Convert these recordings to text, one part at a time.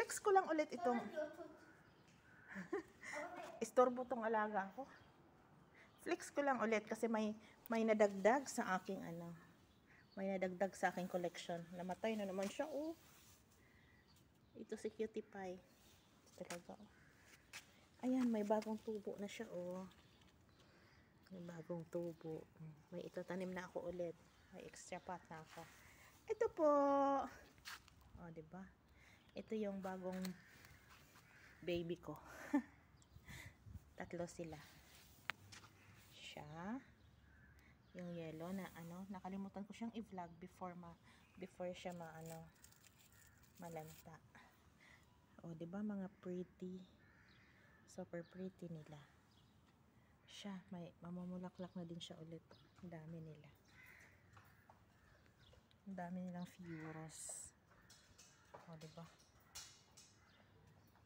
Flex ko lang ulit itong istorbo tong alaga ko. Flex ko lang ulit kasi may nadagdag sa aking may nadagdag sa aking collection. Namatay na naman siya, oh. Ito si Cutie Pie. Talaga, oh. Ayan, may bagong tubo na siya, oh. May bagong tubo. May itatanim na ako ulit. May extra pot na ako. Ito po. Oh, diba? Ito yung bagong baby ko. Tatlo sila. Siya. Yung yellow na nakalimutan ko siyang i-vlog before siya malanta. Oh, 'di ba mga pretty? Super pretty nila. Siya, may mamumulaklak na din siya ulit. Ang dami nila. Ang dami nilang furos. Oh, 'di ba?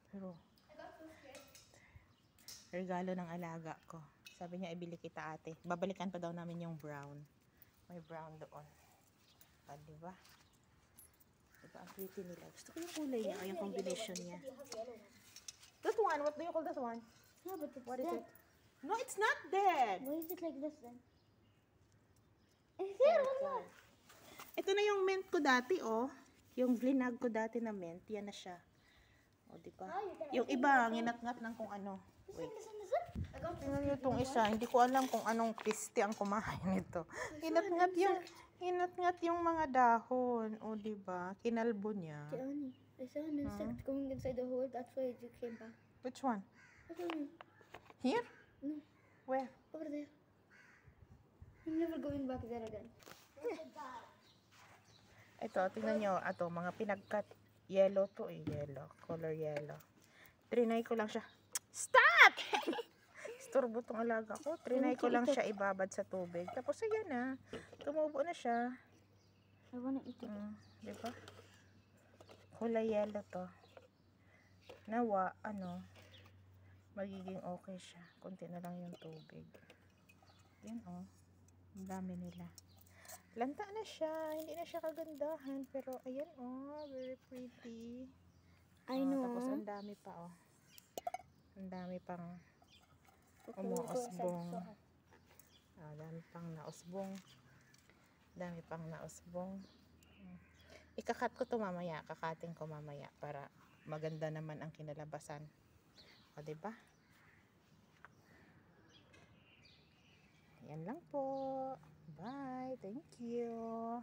Pero regalo ng alaga ko. Sabi niya, ibili kita, ate. Babalikan pa daw namin yung brown. May brown doon. Ah, diba? Diba? Ang pretty nila. Gusto ko yung kulay niya. Yung combination niya. That one, what do you call that one? No, but it's What is dead. it? No, it's not dead. Why is it like this then? Is there one more? Ito na yung mint ko dati, oh. Yung vlinag ko dati na mint. Yan na siya. O, diba? Yung iba, nginat-ngat ng kung ano. Wait. Listen. I got Tingnan nyo itong isa. Hindi ko alam kung anong piste ang kumain nito. Hinat-ngat yung mga dahon. O, diba? Kinalbo niya. Tiani, I saw an insect going inside the hole. That's why it came back. Which one? I don't know. Here? No, Where? over there. I'm never going back there again. Ito, tingnan nyo. Ito, mga pinagkat. Yellow to, eh. Yellow. Color yellow. Trinay ko lang siya. Stop! Istorbo tong alaga ko. Trinay ko lang siya ibabad sa tubig. Tapos, ayan na. Tumubo na siya. I wanna eat it. Diba? Kulay yellow to. Nawa, magiging okay siya. Kunti na lang yung tubig. Yan, oh. Ang dami nila. Lanta na siya. Hindi na siya kagandahan. Pero, ayan, oh. Very pretty. I know. Tapos, ang dami pa, oh. Ang dami pang umuusbong. Dami pang nausbong. Dami pang nausbong. Ikakat ko to mamaya. Kakating ko mamaya para maganda naman ang kinalabasan. O, diba? Yan lang po. Bye. Thank you.